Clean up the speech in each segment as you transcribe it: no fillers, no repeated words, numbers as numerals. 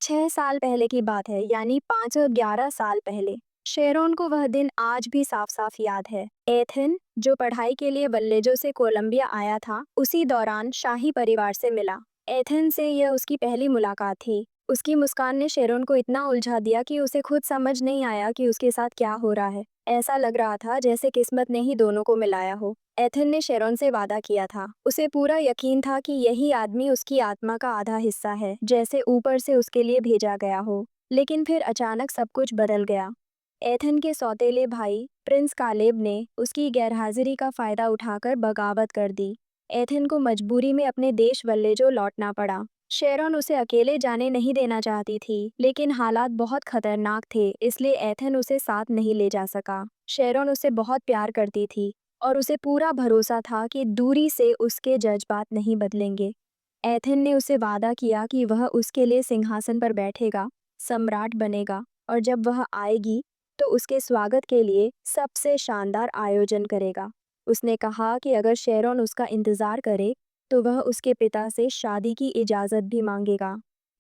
6 साल पहले की बात है, यानी 511 साल पहले। शेरोन को वह दिन आज भी साफ साफ याद है। एथेन, जो पढ़ाई के लिए वल्लेजो से कोलंबिया आया था, उसी दौरान शाही परिवार से मिला। एथेन से यह उसकी पहली मुलाकात थी। उसकी मुस्कान ने शेरोन को इतना उलझा दिया कि उसे खुद समझ नहीं आया कि उसके साथ क्या हो रहा है। ऐसा लग रहा था जैसे किस्मत ने ही दोनों को मिलाया हो। एथेन ने शेरोन से वादा किया था। उसे पूरा यकीन था कि यही आदमी उसकी आत्मा का आधा हिस्सा है, जैसे ऊपर से उसके लिए भेजा गया हो। लेकिन फिर अचानक सब कुछ बदल गया। एथेन के सौतेले भाई प्रिंस कालेब ने उसकी गैरहाजिरी का फायदा उठाकर बगावत कर दी। एथेन को मजबूरी में अपने देश वल्लेजो लौटना पड़ा। शेरोन उसे अकेले जाने नहीं देना चाहती थी, लेकिन हालात बहुत खतरनाक थे, इसलिए एथेन उसे साथ नहीं ले जा सका। शेरोन उसे बहुत प्यार करती थी और उसे पूरा भरोसा था कि दूरी से उसके जज्बात नहीं बदलेंगे। एथेन ने उसे वादा किया कि वह उसके लिए सिंहासन पर बैठेगा, सम्राट बनेगा, और जब वह आएगी तो उसके स्वागत के लिए सबसे शानदार आयोजन करेगा। उसने कहा कि अगर शेरोन उसका इंतजार करे तो वह उसके पिता से शादी की इजाज़त भी मांगेगा।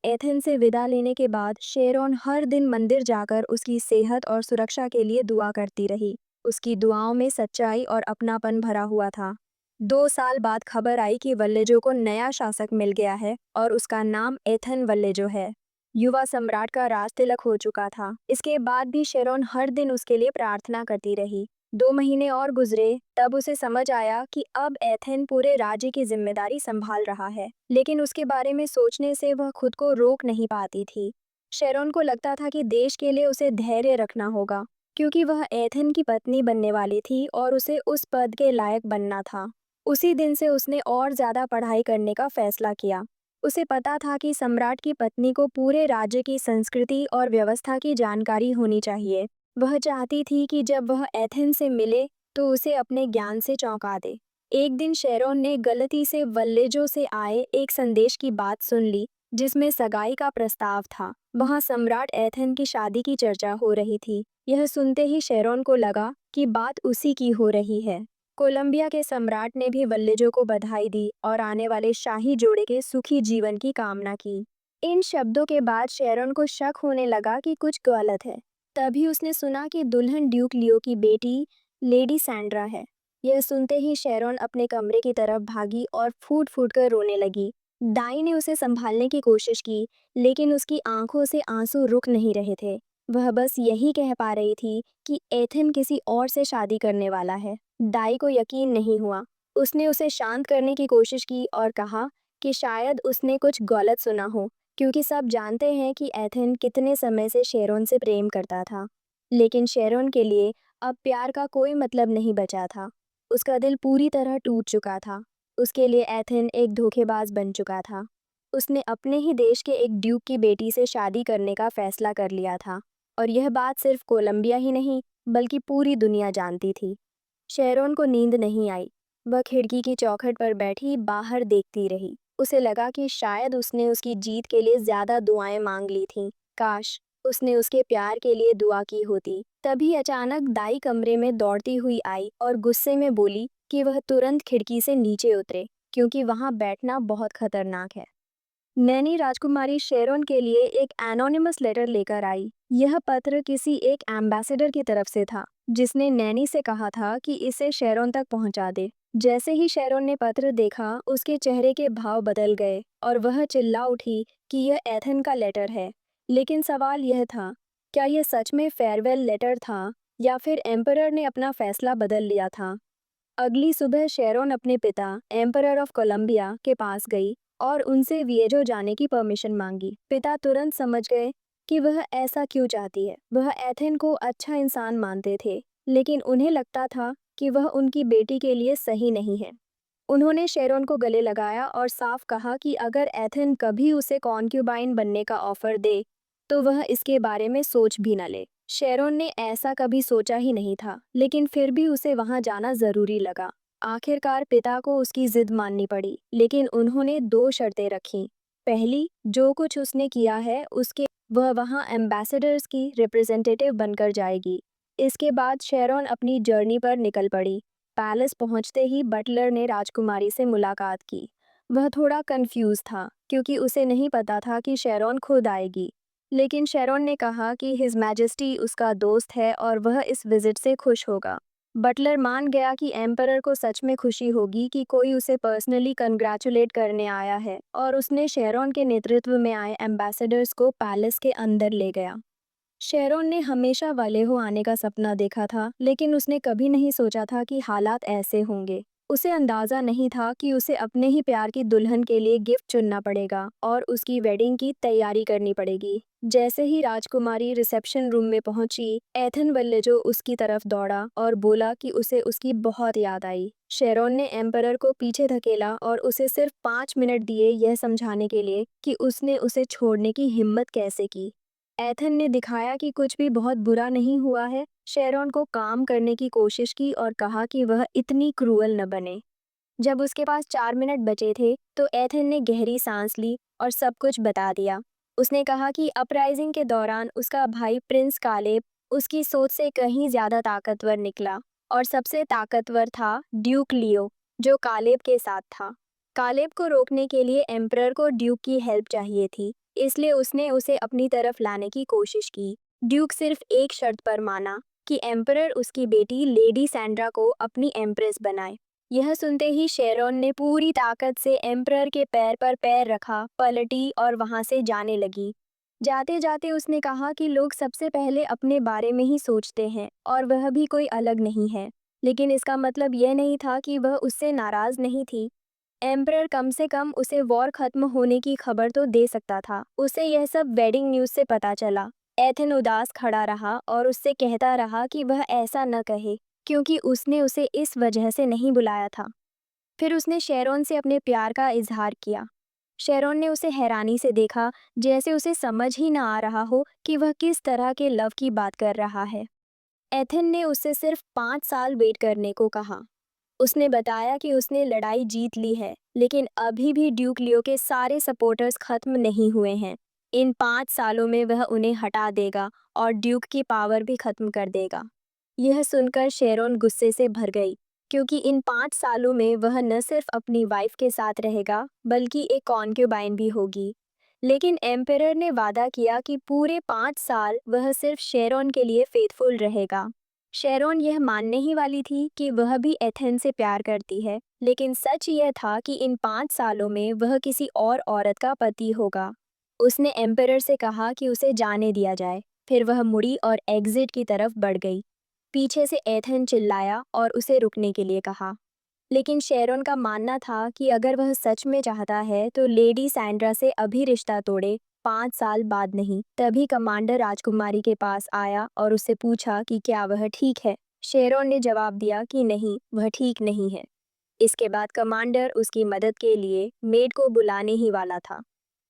एथेन से विदा लेने के बाद शेरोन हर दिन मंदिर जाकर उसकी सेहत और सुरक्षा के लिए दुआ करती रही। उसकी दुआओं में सच्चाई और अपनापन भरा हुआ था। 2 साल बाद खबर आई कि वल्लेजो को नया शासक मिल गया है और उसका नाम एथन वल्लेजो है। युवा सम्राट का राज तिलक हो चुका था। इसके बाद भी शेरोन हर दिन उसके लिए प्रार्थना करती रही। 2 महीने और गुजरे, तब उसे समझ आया कि अब एथेन पूरे राज्य की जिम्मेदारी संभाल रहा है, लेकिन उसके बारे में सोचने से वह खुद को रोक नहीं पाती थी। शेरोन को लगता था कि देश के लिए उसे धैर्य रखना होगा, क्योंकि वह एथेन की पत्नी बनने वाली थी और उसे उस पद के लायक बनना था। उसी दिन से उसने और ज्यादा पढ़ाई करने का फैसला किया। उसे पता था कि सम्राट की पत्नी को पूरे राज्य की संस्कृति और व्यवस्था की जानकारी होनी चाहिए। वह चाहती थी कि जब वह एथेन से मिले तो उसे अपने ज्ञान से चौंका दे। एक दिन शेरोन ने गलती से वल्लेजो से आए एक संदेश की बात सुन ली, जिसमें सगाई का प्रस्ताव था। वहां सम्राट एथेन की शादी की चर्चा हो रही थी। यह सुनते ही शेरोन को लगा कि बात उसी की हो रही है। कोलंबिया के सम्राट ने भी वल्लेजो को बधाई दी और आने वाले शाही जोड़े के सुखी जीवन की कामना की। इन शब्दों के बाद शेरोन को शक होने लगा कि कुछ गलत है। तभी उसने सुना कि दुल्हन ड्यूक लियो की बेटी लेडी सैंड्रा है। यह सुनते ही शेरोन अपने कमरे की तरफ भागी और फूट फूट कर रोने लगी। दाई ने उसे संभालने की कोशिश की, लेकिन उसकी आंखों से आंसू रुक नहीं रहे थे। वह बस यही कह पा रही थी कि एथेन किसी और से शादी करने वाला है। दाई को यकीन नहीं हुआ। उसने उसे शांत करने की कोशिश की और कहा कि शायद उसने कुछ गलत सुना हो, क्योंकि सब जानते हैं कि एथेन कितने समय से शेरोन से प्रेम करता था। लेकिन शेरोन के लिए अब प्यार का कोई मतलब नहीं बचा था। उसका दिल पूरी तरह टूट चुका था। उसके लिए एथेन एक धोखेबाज बन चुका था। उसने अपने ही देश के एक ड्यूक की बेटी से शादी करने का फैसला कर लिया था, और यह बात सिर्फ कोलंबिया ही नहीं, बल्कि पूरी दुनिया जानती थी। शेरोन को नींद नहीं आई। वह खिड़की की चौखट पर बैठी बाहर देखती रही। उसे लगा कि शायद उसने उसकी जीत के लिए ज्यादा दुआएं मांग ली थीं। काश उसने उसके प्यार के लिए दुआ की होती। तभी अचानक दाई कमरे में दौड़ती हुई आई और गुस्से में बोली कि वह तुरंत खिड़की से नीचे उतरे, क्योंकि वहां बैठना बहुत खतरनाक है। नैनी राजकुमारी शेरोन के लिए एक एनोनिमस लेटर लेकर आई। यह पत्र किसी एक एम्बेसडर की तरफ से था, जिसने नैनी से कहा था कि इसे शेरोन तक पहुंचा दे। जैसे ही शेरोन ने पत्र देखा, उसके चेहरे के भाव बदल गए और वह चिल्ला उठी कि यह एथेन का लेटर है। लेकिन सवाल यह था, क्या यह सच में फेयरवेल लेटर था या फिर एम्परर ने अपना फैसला बदल लिया था? अगली सुबह शेरोन अपने पिता एम्परर ऑफ कोलंबिया के पास गई और उनसे विएजो जाने की परमिशन मांगी। पिता तुरंत समझ गए कि वह ऐसा क्यों चाहती है। वह एथेन को अच्छा इंसान मानते थे, लेकिन उन्हें लगता था कि वह उनकी बेटी के लिए सही नहीं है। उन्होंने शेरोन को गले लगाया और साफ कहा कि अगर एथेन कभी उसे कॉन्क्यूबाइन बनने का ऑफर दे तो वह इसके बारे में सोच भी न ले। शेरोन ने ऐसा कभी सोचा ही नहीं था, लेकिन फिर भी उसे वहां जाना जरूरी लगा। आखिरकार पिता को उसकी जिद माननी पड़ी, लेकिन उन्होंने 2 शर्तें रखीं। पहली, जो कुछ उसने किया है उसके वह वहां एम्बेसडर्स की रिप्रेजेंटेटिव बनकर जाएगी। इसके बाद शेरोन अपनी जर्नी पर निकल पड़ी। पैलेस पहुंचते ही बटलर ने राजकुमारी से मुलाकात की। वह थोड़ा कंफ्यूज था क्योंकि उसे नहीं पता था कि शेरॉन खुद आएगी। लेकिन शेरॉन ने कहा कि हिज मैजेस्टी उसका दोस्त है और वह इस विजिट से खुश होगा। बटलर मान गया कि एम्परर को सच में खुशी होगी कि कोई उसे पर्सनली कंग्रेचुलेट करने आया है, और उसने शेरॉन के नेतृत्व में आए एम्बेसडर्स को पैलेस के अंदर ले गया। शेरॉन ने हमेशा वालेहो आने का सपना देखा था, लेकिन उसने कभी नहीं सोचा था कि हालात ऐसे होंगे। उसे अंदाज़ा नहीं था कि उसे अपने ही प्यार की दुल्हन के लिए गिफ्ट चुनना पड़ेगा और उसकी वेडिंग की तैयारी करनी पड़ेगी। जैसे ही राजकुमारी रिसेप्शन रूम में पहुंची, एथन वल्लेजो उसकी तरफ दौड़ा और बोला कि उसे उसकी बहुत याद आई। शेरॉन ने एम्परर को पीछे धकेला और उसे सिर्फ 5 मिनट दिए यह समझाने के लिए कि उसने उसे छोड़ने की हिम्मत कैसे की। एथन ने दिखाया कि कुछ भी बहुत बुरा नहीं हुआ है। शेरॉन को काम करने की कोशिश की और कहा कि वह इतनी क्रूअल न बने। जब उसके पास 4 मिनट बचे थे तो एथन ने गहरी सांस ली और सब कुछ बता दिया। उसने कहा कि अपराइजिंग के दौरान उसका भाई प्रिंस कालेब उसकी सोच से कहीं ज्यादा ताकतवर निकला, और सबसे ताकतवर था ड्यूक लियो, जो कालेब के साथ था। कालेब को रोकने के लिए एम्परर को ड्यूक की हेल्प चाहिए थी, इसलिए उसने उसे अपनी तरफ लाने की कोशिश की। ड्यूक सिर्फ एक शर्त पर माना कि एम्परर उसकी बेटी लेडी सैंड्रा को अपनी एम्प्रेस बनाए। यह सुनते ही शेरॉन ने पूरी ताकत से एम्परर के पैर पर पैर रखा, पलटी और वहां से जाने लगी। जाते जाते उसने कहा कि लोग सबसे पहले अपने बारे में ही सोचते हैं और वह भी कोई अलग नहीं है। लेकिन इसका मतलब यह नहीं था कि वह उससे नाराज नहीं थी। एम्परर कम से कम उसे वॉर खत्म होने की खबर तो दे सकता था। उसे यह सब वेडिंग न्यूज़ से पता चला। एथन उदास खड़ा रहा और उससे कहता रहा कि वह ऐसा न कहे, क्योंकि उसने उसे इस वजह से नहीं बुलाया था। फिर उसने शेरॉन से अपने प्यार का इजहार किया। शेरॉन ने उसे हैरानी से देखा, जैसे उसे समझ ही न आ रहा हो कि वह किस तरह के लव की बात कर रहा है। एथन ने उससे सिर्फ 5 साल वेट करने को कहा। उसने बताया कि उसने लड़ाई जीत ली है, लेकिन अभी भी ड्यूक लियो के सारे सपोर्टर्स खत्म नहीं हुए हैं। इन 5 सालों में वह उन्हें हटा देगा और ड्यूक की पावर भी खत्म कर देगा। यह सुनकर शेरॉन गुस्से से भर गई, क्योंकि इन 5 सालों में वह न सिर्फ अपनी वाइफ के साथ रहेगा, बल्कि एक कॉन्क्यूबाइन भी होगी। लेकिन एम्परर ने वादा किया कि पूरे 5 साल वह सिर्फ शेरॉन के लिए फेथफुल रहेगा। शेरॉन यह मानने ही वाली थी कि वह भी एथेन से प्यार करती है, लेकिन सच यह था कि इन 5 सालों में वह किसी और औरत का पति होगा। उसने एम्परर से कहा कि उसे जाने दिया जाए। फिर वह मुड़ी और एग्जिट की तरफ बढ़ गई। पीछे से एथेन चिल्लाया और उसे रुकने के लिए कहा। लेकिन शेरॉन का मानना था कि अगर वह सच में चाहता है तो लेडी सैंड्रा से अभी रिश्ता तोड़े, 5 साल बाद नहीं। तभी कमांडर राजकुमारी के पास आया और उससे पूछा कि क्या वह ठीक है। शेरॉन ने जवाब दिया कि नहीं, वह ठीक नहीं है। इसके बाद कमांडर उसकी मदद के लिए मेड को बुलाने ही वाला था।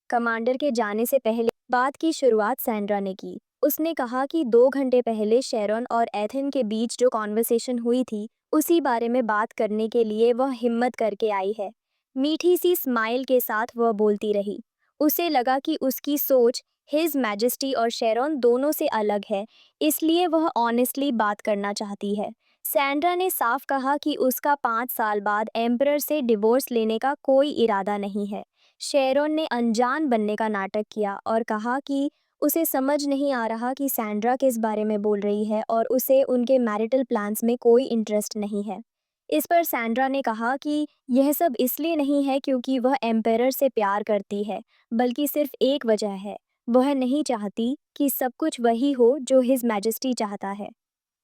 कमांडर के जाने से पहले बात की शुरुआत सैंड्रा ने की। उसने कहा कि 2 घंटे पहले शेरॉन और एथेन के बीच जो कॉन्वर्सेशन हुई थी, उसी बारे में बात करने के लिए वह हिम्मत करके आई है। मीठी सी स्माइल के साथ वह बोलती रही। उसे लगा कि उसकी सोच हिज मैजेस्टी और शेरॉन दोनों से अलग है, इसलिए वह ऑनेस्टली बात करना चाहती है। सैंड्रा ने साफ कहा कि उसका 5 साल बाद एम्परर से डिवोर्स लेने का कोई इरादा नहीं है। शेरॉन ने अनजान बनने का नाटक किया और कहा कि उसे समझ नहीं आ रहा कि सैंड्रा किस बारे में बोल रही है और उसे उनके मैरिटल प्लान्स में कोई इंटरेस्ट नहीं है। इस पर सैंड्रा ने कहा कि यह सब इसलिए नहीं है क्योंकि वह एम्पेरर से प्यार करती है, बल्कि सिर्फ एक वजह है। वह नहीं चाहती कि सब कुछ वही हो जो हिज मैजेस्टी चाहता है।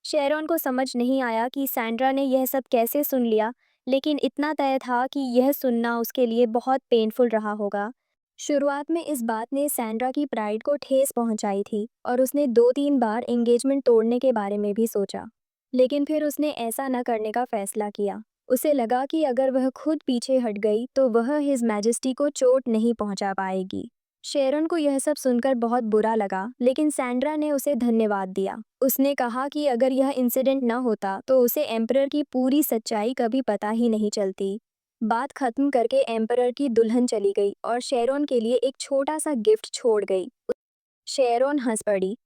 शेरॉन को समझ नहीं आया कि सैंड्रा ने यह सब कैसे सुन लिया, लेकिन इतना तय था कि यह सुनना उसके लिए बहुत पेनफुल रहा होगा। शुरुआत में इस बात ने सैंड्रा की प्राइड को ठेस पहुंचाई थी और उसने 2-3 बार एंगेजमेंट तोड़ने के बारे में भी सोचा। लेकिन फिर उसने ऐसा न करने का फैसला किया। उसे लगा कि अगर वह खुद पीछे हट गई तो वह हिज मैजेस्टी को चोट नहीं पहुंचा पाएगी। शेरन को यह सब सुनकर बहुत बुरा लगा, लेकिन सैंड्रा ने उसे धन्यवाद दिया। उसने कहा कि अगर यह इंसिडेंट न होता तो उसे एम्परर की पूरी सच्चाई कभी पता ही नहीं चलती। बात खत्म करके एम्परर की दुल्हन चली गई और शेरोन के लिए एक छोटा सा गिफ्ट छोड़ गई। शेरोन हंस पड़ी।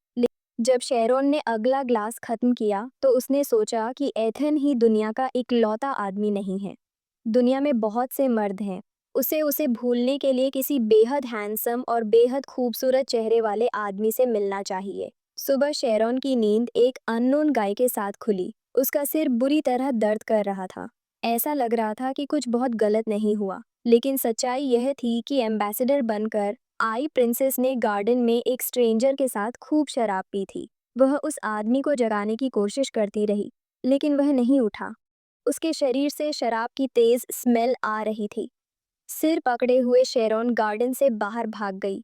जब शेरोन ने अगला ग्लास खत्म किया तो उसने सोचा कि एथन ही दुनिया का इकलौता आदमी नहीं है। दुनिया में बहुत से मर्द हैं, उसे उसे भूलने के लिए किसी बेहद हैंडसम और बेहद खूबसूरत चेहरे वाले आदमी से मिलना चाहिए। सुबह शेरॉन की नींद एक अननोन गाय के साथ खुली। उसका सिर बुरी तरह दर्द कर रहा था। ऐसा लग रहा था कि कुछ बहुत गलत नहीं हुआ, लेकिन सच्चाई यह थी कि एम्बेसडर बनकर आई प्रिंसेस ने गार्डन में एक स्ट्रेंजर के साथ खूब शराब पी थी। वह उस आदमी को जगाने की कोशिश करती रही, लेकिन वह नहीं उठा। उसके शरीर से शराब की तेज स्मेल आ रही थी। सिर पकड़े हुए शेरॉन गार्डन से बाहर भाग गई।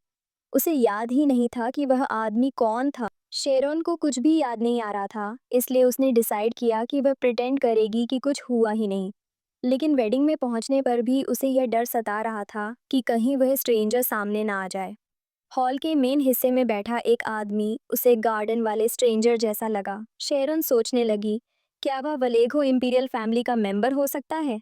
उसे याद ही नहीं था कि वह आदमी कौन था। शेरॉन को कुछ भी याद नहीं आ रहा था, इसलिए उसने डिसाइड किया कि वह प्रिटेंड करेगी कि कुछ हुआ ही नहीं। लेकिन वेडिंग में पहुंचने पर भी उसे यह डर सता रहा था कि कहीं वह स्ट्रेंजर सामने ना आ जाए। हॉल के मेन हिस्से में बैठा एक आदमी उसे गार्डन वाले स्ट्रेंजर जैसा लगा। शेरॉन सोचने लगी, क्या वह वलेगो इंपीरियल फैमिली का मेंबर हो सकता है?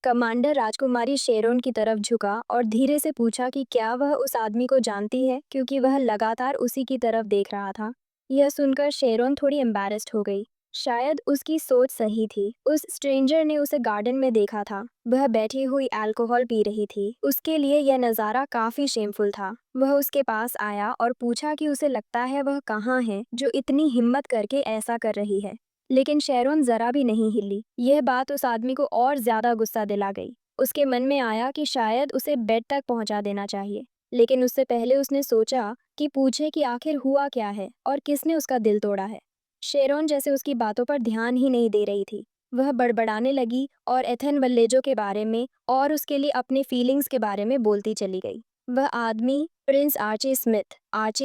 कमांडर राजकुमारी शेरोन की तरफ झुका और धीरे से पूछा कि क्या वह उस आदमी को जानती है, क्योंकि वह लगातार उसी की तरफ देख रहा था। यह सुनकर शेरोन थोड़ी एम्बैरेस्ड हो गई। शायद उसकी सोच सही थी। उस स्ट्रेंजर ने उसे गार्डन में देखा था। वह बैठी हुई अल्कोहल पी रही थी। उसके लिए यह नज़ारा काफी शेमफुल था। वह उसके पास आया और पूछा कि उसे लगता है वह कहाँ है जो इतनी हिम्मत करके ऐसा कर रही है। लेकिन शेरोन जरा भी नहीं हिली। यह बात उस आदमी को और ज्यादा गुस्सा दिला गई। उसके मन में आया कि शायद उसे बेड तक पहुंचा देना चाहिए, लेकिन उससे पहले उसने सोचा कि पूछे कि आखिर हुआ क्या है और किसने उसका दिल तोड़ा है। शेरोन जैसे उसकी बातों पर ध्यान ही नहीं दे रही थी। वह बड़बड़ाने लगी और एथन वल्लेजो के बारे में और उसके लिए अपने फीलिंग्स के बारे में बोलती चली गई। वह आदमी प्रिंस आर्ची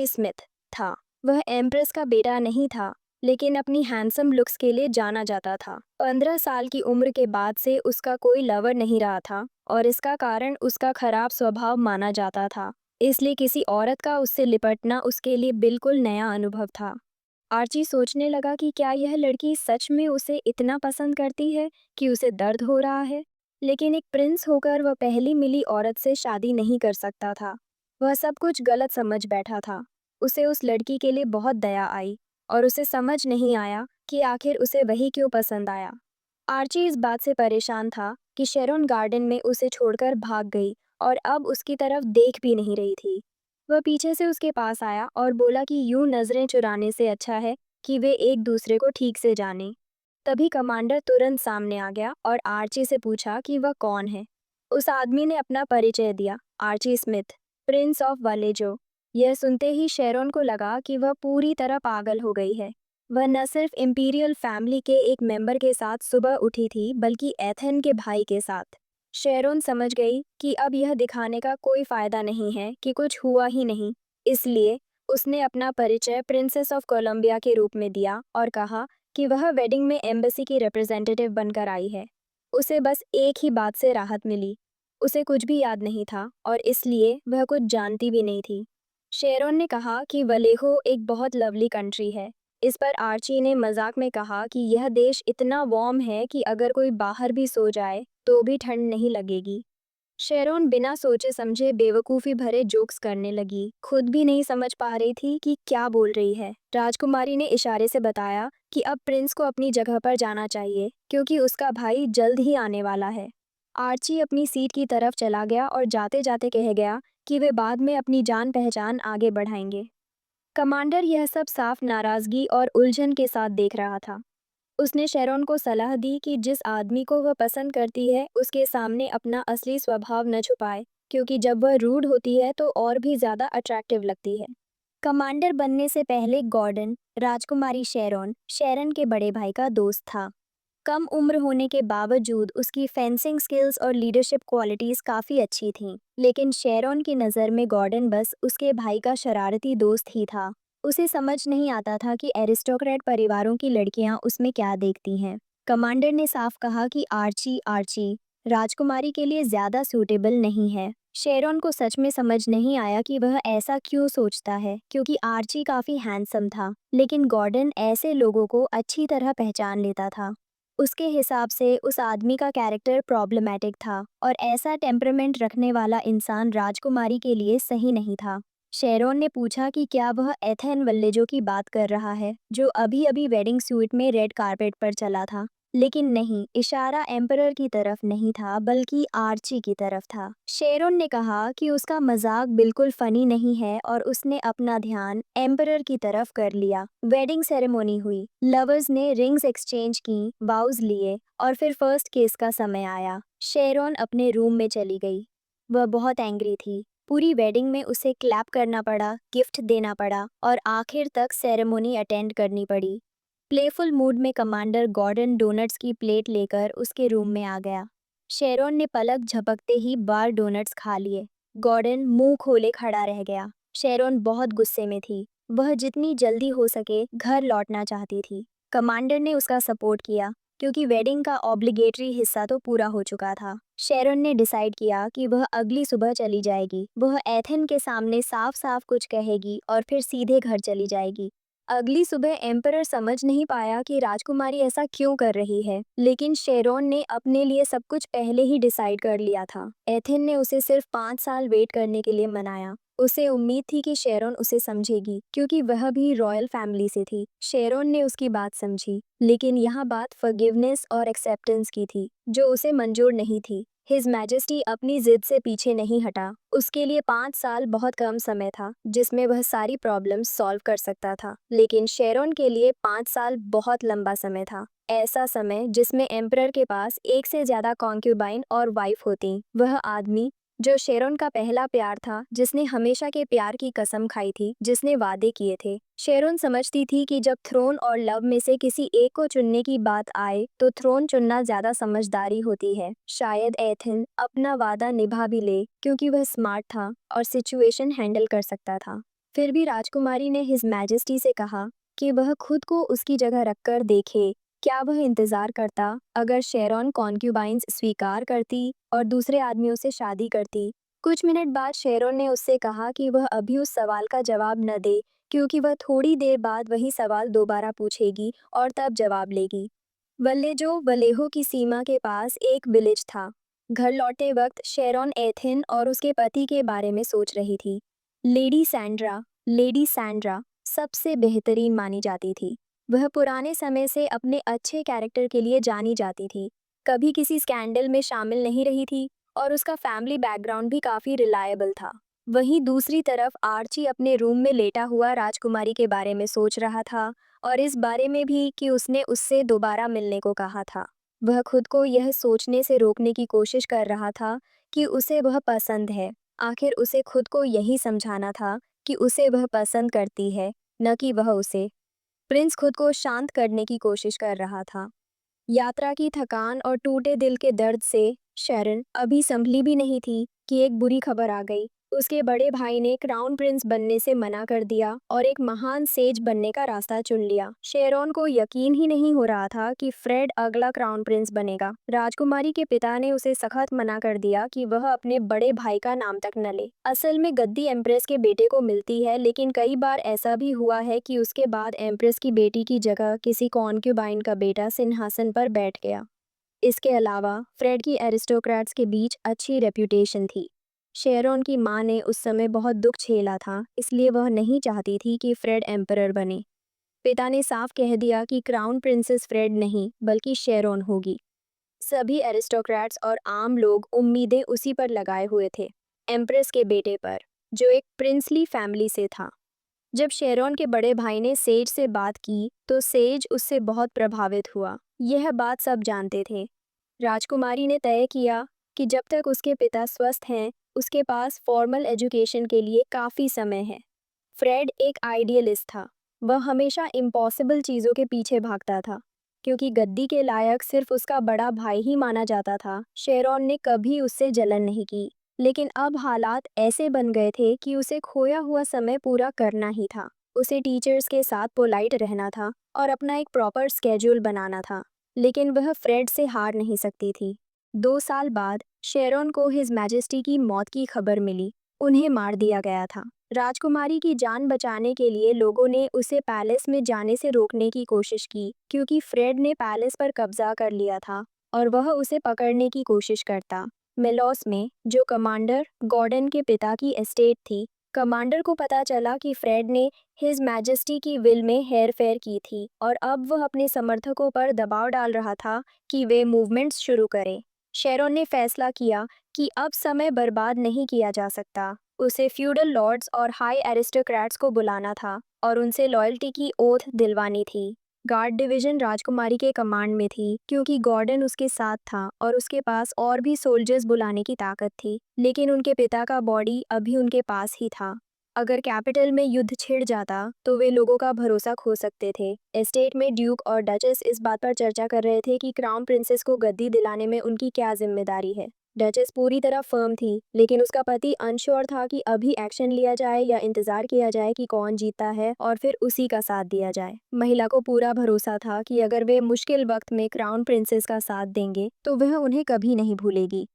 स्मिथ था। वह एम्प्रेस का बेटा नहीं था, लेकिन अपनी हैंडसम लुक्स के लिए जाना जाता था। 15 साल की उम्र के बाद से उसका कोई लवर नहीं रहा था और इसका कारण उसका खराब स्वभाव माना जाता था। इसलिए किसी औरत का उससे लिपटना उसके लिए बिल्कुल नया अनुभव था। आर्ची सोचने लगा कि क्या यह लड़की सच में उसे इतना पसंद करती है कि उसे दर्द हो रहा है। लेकिन एक प्रिंस होकर वह पहली मिली औरत से शादी नहीं कर सकता था। वह सब कुछ गलत समझ बैठा था। उसे उस लड़की के लिए बहुत दया आई और उसे समझ नहीं आया कि आखिर उसे वही क्यों पसंद आया। आर्ची इस बात से परेशान था कि शेरोन गार्डन में उसे छोड़कर भाग गई और अब उसकी तरफ देख भी नहीं रही थी। वह पीछे से उसके पास आया और बोला कि यूं नजरें चुराने से अच्छा है कि वे एक दूसरे को ठीक से जाने। तभी कमांडर तुरंत सामने आ गया और आर्ची से पूछा कि वह कौन है। उस आदमी ने अपना परिचय दिया, आर्ची स्मिथ, प्रिंस ऑफ वालेजो। यह सुनते ही शेरोन को लगा कि वह पूरी तरह पागल हो गई है। वह न सिर्फ इंपीरियल फैमिली के एक मेंबर के साथ सुबह उठी थी, बल्कि एथेन के भाई के साथ। शेरोन समझ गई कि अब यह दिखाने का कोई फायदा नहीं है कि कुछ हुआ ही नहीं। इसलिए उसने अपना परिचय प्रिंसेस ऑफ कोलंबिया के रूप में दिया और कहा कि वह वेडिंग में एम्बेसी की रिप्रेजेंटेटिव बनकर आई है। उसे बस एक ही बात से राहत मिली। उसे कुछ भी याद नहीं था और इसलिए वह कुछ जानती भी नहीं थी। शेरोन ने कहा कि वलेहो एक बहुत लवली कंट्री है। इस पर आर्ची ने मजाक में कहा कि यह देश इतना वार्म है कि अगर कोई बाहर भी सो जाए तो भी ठंड नहीं लगेगी। शेरोन बिना सोचे समझे बेवकूफ़ी भरे जोक्स करने लगी, खुद भी नहीं समझ पा रही थी कि क्या बोल रही है। राजकुमारी ने इशारे से बताया कि अब प्रिंस को अपनी जगह पर जाना चाहिए, क्योंकि उसका भाई जल्द ही आने वाला है। आर्ची अपनी सीट की तरफ चला गया और जाते जाते कह गया कि वे बाद में अपनी जान पहचान आगे बढ़ाएंगे। कमांडर यह सब साफ नाराजगी और उलझन के साथ देख रहा था। उसने शेरोन को सलाह दी कि जिस आदमी को वह पसंद करती है उसके सामने अपना असली स्वभाव न छुपाए, क्योंकि जब वह रूड होती है तो और भी ज्यादा अट्रैक्टिव लगती है। कमांडर बनने से पहले गॉर्डन, राजकुमारी शेरन के बड़े भाई का दोस्त था। कम उम्र होने के बावजूद उसकी फेंसिंग स्किल्स और लीडरशिप क्वालिटीज काफ़ी अच्छी थीं, लेकिन शेरॉन की नज़र में गॉर्डन बस उसके भाई का शरारती दोस्त ही था। उसे समझ नहीं आता था कि एरिस्टोक्रेट परिवारों की लड़कियां उसमें क्या देखती हैं। कमांडर ने साफ कहा कि आर्ची आर्ची राजकुमारी के लिए ज़्यादा सूटेबल नहीं है। शेरॉन को सच में समझ नहीं आया कि वह ऐसा क्यों सोचता है, क्योंकि आर्ची काफ़ी हैंडसम था, लेकिन गॉर्डन ऐसे लोगों को अच्छी तरह पहचान लेता था। उसके हिसाब से उस आदमी का कैरेक्टर प्रॉब्लमैटिक था और ऐसा टेम्परामेंट रखने वाला इंसान राजकुमारी के लिए सही नहीं था। शेरोन ने पूछा कि क्या वह एथेन वल्लेजो की बात कर रहा है, जो अभी अभी वेडिंग सूट में रेड कारपेट पर चला था। लेकिन नहीं, इशारा एम्परर की तरफ नहीं था बल्कि आर्ची की तरफ था। शेरोन ने कहा कि उसका मजाक बिल्कुल फनी नहीं है और उसने अपना ध्यान एम्परर की तरफ कर लिया। वेडिंग सेरेमनी हुई, लवर्स ने रिंग्स एक्सचेंज की, वाउज लिए और फिर फर्स्ट किस का समय आया। शेरोन अपने रूम में चली गई। वह बहुत एंग्री थी। पूरी वेडिंग में उसे क्लैप करना पड़ा, गिफ्ट देना पड़ा और आखिर तक सेरेमनी अटेंड करनी पड़ी। प्लेफुल मूड में कमांडर गॉर्डन डोनट्स की प्लेट लेकर उसके रूम में आ गया। शेरोन ने पलक झपकते ही बार डोनट्स खा लिए। गॉर्डन मुंह खोले खड़ा रह गया। शेरोन बहुत गुस्से में थी। वह जितनी जल्दी हो सके घर लौटना चाहती थी। कमांडर ने उसका सपोर्ट किया क्योंकि वेडिंग का ऑब्लिगेटरी हिस्सा तो पूरा हो चुका था। शेरोन ने डिसाइड किया कि वह अगली सुबह चली जाएगी। वह एथेन के सामने साफ साफ कुछ कहेगी और फिर सीधे घर चली जाएगी। अगली सुबह एम्परर समझ नहीं पाया कि राजकुमारी ऐसा क्यों कर रही है, लेकिन शेरोन ने अपने लिए सब कुछ पहले ही डिसाइड कर लिया था। एथेन ने उसे सिर्फ 5 साल वेट करने के लिए मनाया। उसे उम्मीद थी कि शेरोन उसे समझेगी क्योंकि वह भी रॉयल फैमिली से थी। शेरोन ने उसकी बात समझी, लेकिन यहाँ बात फॉरगिवनेस और एक्सेप्टेंस की थी, जो उसे मंजूर नहीं थी। हिज मैजेस्टी अपनी जिद से पीछे नहीं हटा। उसके लिए 5 साल बहुत कम समय था जिसमें वह सारी प्रॉब्लम्स सॉल्व कर सकता था, लेकिन शेरोन के लिए 5 साल बहुत लंबा समय था। ऐसा समय जिसमें एम्परर के पास एक से ज्यादा कॉन्क्यूबाइन और वाइफ होती। वह आदमी जो शेरोन का पहला प्यार था, जिसने हमेशा के प्यार की कसम खाई थी, जिसने वादे किए थे। शेरोन समझती थी कि जब थ्रोन और लव में से किसी एक को चुनने की बात आए तो थ्रोन चुनना ज्यादा समझदारी होती है। शायद एथेन अपना वादा निभा भी ले क्योंकि वह स्मार्ट था और सिचुएशन हैंडल कर सकता था। फिर भी राजकुमारी ने हिज मैजेस्टी से कहा कि वह खुद को उसकी जगह रखकर देखे। क्या वह इंतजार करता अगर शेरोन कॉन्क्यूबाइंस स्वीकार करती और दूसरे आदमियों से शादी करती? कुछ मिनट बाद शेरोन ने उससे कहा कि वह अभी उस सवाल का जवाब न दे क्योंकि वह थोड़ी देर बाद वही सवाल दोबारा पूछेगी और तब जवाब लेगी। वल्लेजो वलेहो की सीमा के पास एक विलेज था। घर लौटते वक्त शेरोन एथिन और उसके पति के बारे में सोच रही थी। लेडी सैंड्रा सबसे बेहतरीन मानी जाती थी। वह पुराने समय से अपने अच्छे कैरेक्टर के लिए जानी जाती थी। कभी किसी स्कैंडल में शामिल नहीं रही थी और उसका फैमिली बैकग्राउंड भी काफी रिलायबल था। वहीं दूसरी तरफ आर्ची अपने रूम में लेटा हुआ राजकुमारी के बारे में सोच रहा था और इस बारे में भी कि उसने उससे दोबारा मिलने को कहा था। वह खुद को यह सोचने से रोकने की कोशिश कर रहा था कि उसे वह पसंद है। आखिर उसे खुद को यही समझाना था कि उसे वह पसंद करती है, न कि वह उसे। प्रिंस खुद को शांत करने की कोशिश कर रहा था। यात्रा की थकान और टूटे दिल के दर्द से शरण अभी संभली भी नहीं थी कि एक बुरी खबर आ गई। उसके बड़े भाई ने क्राउन प्रिंस बनने से मना कर दिया और एक महान सेज बनने का रास्ता चुन लिया। शेरोन को यकीन ही नहीं हो रहा था कि फ्रेड अगला क्राउन प्रिंस बनेगा। राजकुमारी के पिता ने उसे सख्त मना कर दिया कि वह अपने बड़े भाई का नाम तक न ले। असल में गद्दी एम्प्रेस के बेटे को मिलती है, लेकिन कई बार ऐसा भी हुआ है कि उसके बाद एम्प्रेस की बेटी की जगह किसी कॉन्क्यूबाइन का बेटा सिंहासन पर बैठ गया। इसके अलावा फ्रेड की एरिस्टोक्रेट्स के बीच अच्छी रेप्यूटेशन थी। शेरोन की मां ने उस समय बहुत दुख झेला था, इसलिए वह नहीं चाहती थी कि फ्रेड एम्परर बने। पिता ने साफ कह दिया कि क्राउन प्रिंसेस फ्रेड नहीं बल्कि शेरोन होगी। सभी एरिस्टोक्रेट्स और आम लोग उम्मीदें उसी पर लगाए हुए थे, एम्प्रेस के बेटे पर, जो एक प्रिंसली फैमिली से था। जब शेरोन के बड़े भाई ने सेज से बात की तो सेज उससे बहुत प्रभावित हुआ। यह बात सब जानते थे। राजकुमारी ने तय किया कि जब तक उसके पिता स्वस्थ हैं, उसके पास फॉर्मल एजुकेशन के लिए काफ़ी समय है। फ्रेड एक आइडियलिस्ट था। वह हमेशा इम्पॉसिबल चीज़ों के पीछे भागता था। क्योंकि गद्दी के लायक सिर्फ उसका बड़ा भाई ही माना जाता था, शेरोन ने कभी उससे जलन नहीं की। लेकिन अब हालात ऐसे बन गए थे कि उसे खोया हुआ समय पूरा करना ही था। उसे टीचर्स के साथ पोलाइट रहना था और अपना एक प्रॉपर स्केड्यूल बनाना था। लेकिन वह फ्रेड से हार नहीं सकती थी। 2 साल बाद शेरोन को हिज मैजेस्टी की मौत की खबर मिली। उन्हें मार दिया गया था। राजकुमारी की जान बचाने के लिए लोगों ने उसे पैलेस में जाने से रोकने की कोशिश की क्योंकि फ्रेड ने पैलेस पर कब्जा कर लिया था और वह उसे पकड़ने की कोशिश करता। मेलोस में, जो कमांडर गॉर्डन के पिता की एस्टेट थी, कमांडर को पता चला कि फ्रेड ने हिज मैजेस्टी की विल में हेर फेर की थी और अब वह अपने समर्थकों पर दबाव डाल रहा था कि वे मूवमेंट्स शुरू करें। शेरोन ने फैसला किया कि अब समय बर्बाद नहीं किया जा सकता। उसे फ्यूडल लॉर्ड्स और हाई एरिस्टोक्रेट्स को बुलाना था और उनसे लॉयल्टी की ओथ दिलवानी थी। गार्ड डिवीजन राजकुमारी के कमांड में थी क्योंकि गॉर्डन उसके साथ था और उसके पास और भी सोल्जर्स बुलाने की ताकत थी, लेकिन उनके पिता का बॉडी अभी उनके पास ही था। अगर कैपिटल में युद्ध छिड़ जाता तो वे लोगों का भरोसा खो सकते थे। एस्टेट में ड्यूक और डचेस इस बात पर चर्चा कर रहे थे कि क्राउन प्रिंसेस को गद्दी दिलाने में उनकी क्या जिम्मेदारी है। डचेस पूरी तरह फर्म थी, लेकिन उसका पति अनश्योर था कि अभी एक्शन लिया जाए या इंतजार किया जाए कि कौन जीता है और फिर उसी का साथ दिया जाए। महिला को पूरा भरोसा था कि अगर वे मुश्किल वक्त में क्राउन प्रिंसेस का साथ देंगे तो वह उन्हें कभी नहीं भूलेगी।